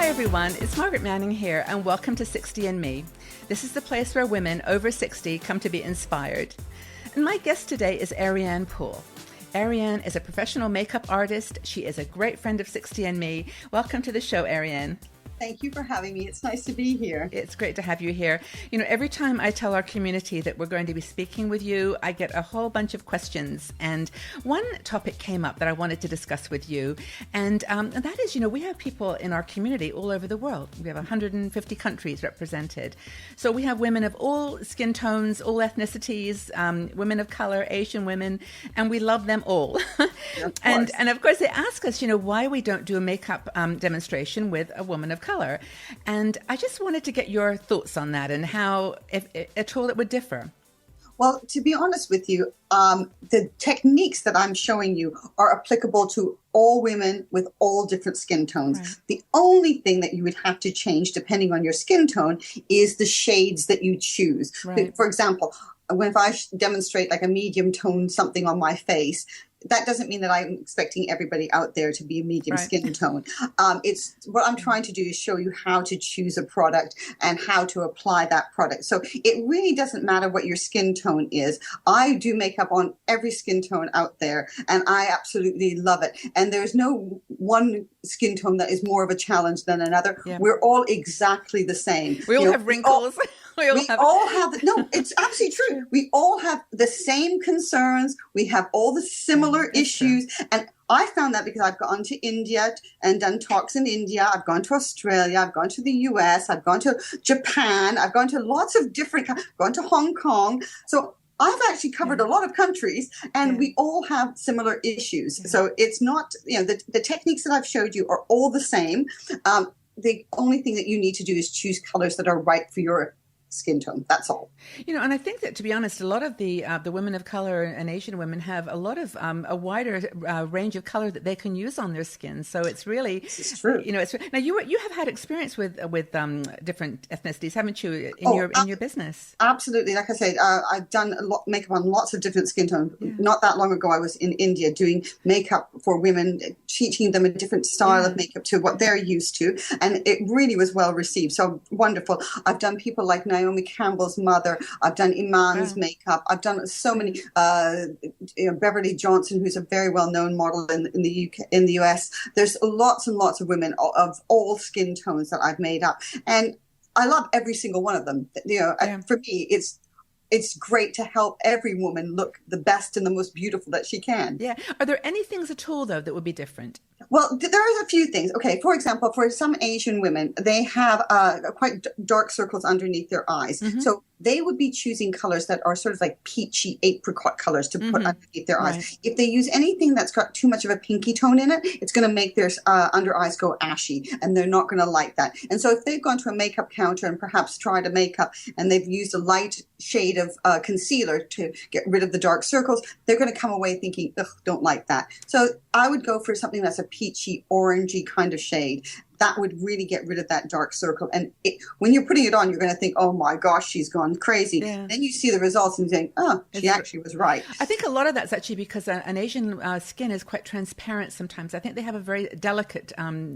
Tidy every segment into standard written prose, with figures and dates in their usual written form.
everyone, it's Margaret Manning here, and welcome to 60 and Me. This is the place where women over 60 come to be inspired. And my guest today is Ariane Poole. Ariane is a professional makeup artist. She is a great friend of 60 and Me. Welcome to the show, Ariane. Thank you for having me. It's nice to be here. It's great to have you here. You know, every time I tell our community that we're going to be speaking with you, I get a whole bunch of questions. And one topic came up that I wanted to discuss with you. And that is, you know, we have people in our community all over the world. We have 150 countries represented. So we have women of all skin tones, all ethnicities, women of color, Asian women, and we love them all. And of course, they ask us, you know, why we don't do a makeup demonstration with a woman of color. And I just wanted to get your thoughts on that and how, if at all, it would differ. Well, to be honest with you, the techniques that I'm showing you are applicable to all women with all different skin tones. Right. The only thing that you would have to change, depending on your skin tone, is the shades that you choose. Right. For example, if I demonstrate like a medium tone something on my face, that doesn't mean that I'm expecting everybody out there to be a medium skin tone. It's what I'm trying to do is show you how to choose a product and how to apply that product. So it really doesn't matter what your skin tone is. I do makeup on every skin tone out there, and I absolutely love it. And there's no one skin tone that is more of a challenge than another. Yeah. We're all exactly the same. We all have wrinkles. We all have no, it's absolutely true. We all have the same concerns. We have all the similar issues. True. And I found that because I've gone to India and done talks in India. I've gone to Australia. I've gone to the US. I've gone to Japan. I've gone to lots of different, gone to Hong Kong. So I've actually covered a lot of countries, and we all have similar issues. Yeah. So it's not, you know, the techniques that I've showed you are all the same. The only thing that you need to do is choose colors that are right for your skin tone. That's all. You know, and I think that, to be honest, a lot of the women of color and Asian women have a lot of a wider range of color that they can use on their skin. So it's really, this is true. You know, it's now you have had experience with different ethnicities, haven't you, in your business? Absolutely. Like I said, I've done makeup on lots of different skin tones. Yeah. Not that long ago, I was in India doing makeup for women, teaching them a different style of makeup to what they're used to, and it really was well received. So wonderful. I've done people like Naomi Campbell's mother. I've done Iman's makeup. I've done so many. Beverly Johnson, who's a very well-known model in the UK, in the US. There's lots and lots of women of all skin tones that I've made up, and I love every single one of them. You know, for me, it's great to help every woman look the best and the most beautiful that she can. Yeah. Are there any things at all, though, that would be different? Well, there are a few things. Okay, for example, for some Asian women, they have quite dark circles underneath their eyes. Mm-hmm. So they would be choosing colors that are sort of like peachy apricot colors to put underneath their eyes. If they use anything that's got too much of a pinky tone in it, it's going to make their under eyes go ashy, and they're not going to like that. And so if they've gone to a makeup counter and perhaps tried a makeup and they've used a light shade of concealer to get rid of the dark circles, they're going to come away thinking, ugh, don't like that. So I would go for something that's a peachy, orangey kind of shade. That would really get rid of that dark circle. And when you're putting it on, you're going to think, oh my gosh, she's gone crazy. Yeah. Then you see the results and you think, oh, she actually was right. I think a lot of that's actually because an Asian skin is quite transparent sometimes. I think they have a very delicate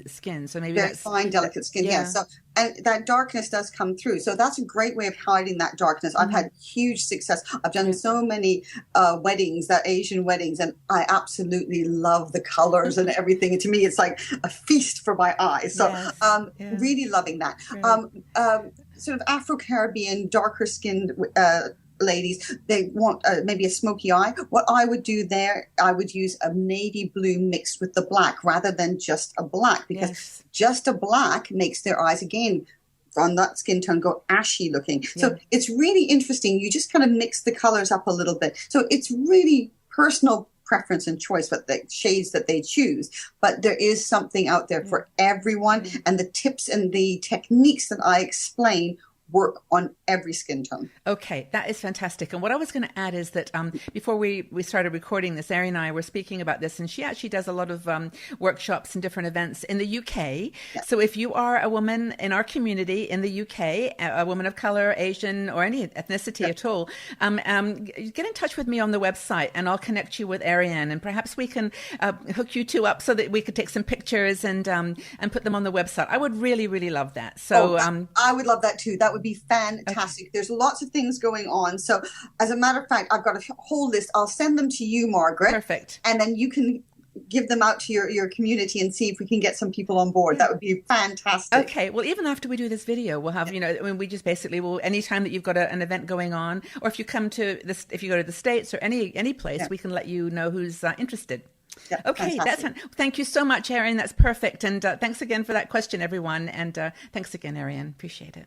skin. So maybe very fine, delicate skin, yes. So, and that darkness does come through. So that's a great way of hiding that darkness. I've had huge success. I've done so many weddings, Asian weddings, and I absolutely love the colors and everything. And to me, it's like a feast for my eyes. So really loving that. Right. Sort of Afro-Caribbean, darker skinned ladies, they want maybe a smoky eye. What I would do there, I would use a navy blue mixed with the black rather than just a black, because just a black makes their eyes, again, on that skin tone, go ashy looking. So it's really interesting. You just kind of mix the colors up a little bit. So it's really personal preference and choice, but the shades that they choose. But there is something out there for everyone. And the tips and the techniques that I explain work on every skin tone. Okay, that is fantastic. And what I was going to add is that before we started recording this, Ariane and I were speaking about this, and she actually does a lot of workshops and different events in the UK. Yes. So if you are a woman in our community in the UK, a woman of color, Asian, or any ethnicity at all, get in touch with me on the website, and I'll connect you with Ariane, and perhaps we can hook you two up so that we could take some pictures and put them on the website. I would really, really love that. So I would love that too. That would be fantastic. Okay. There's lots of things going on. So as a matter of fact, I've got a whole list. I'll send them to you, Margaret. Perfect. And then you can give them out to your community and see if we can get some people on board. That would be fantastic. Okay. Well, even after we do this video, we'll have, we just basically will, anytime that you've got an event going on, or if you come to this, if you go to the States or any place, we can let you know who's interested. Yeah, okay, fantastic. Thank you so much, Ariane. That's perfect. And thanks again for that question, everyone. And thanks again, Ariane. Appreciate it.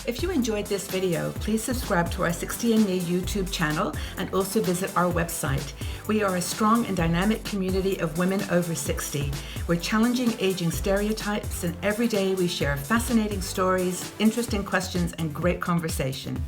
If you enjoyed this video, please subscribe to our 60andMe YouTube channel and also visit our website. We are a strong and dynamic community of women over 60. We're challenging aging stereotypes, and every day we share fascinating stories, interesting questions, and great conversation.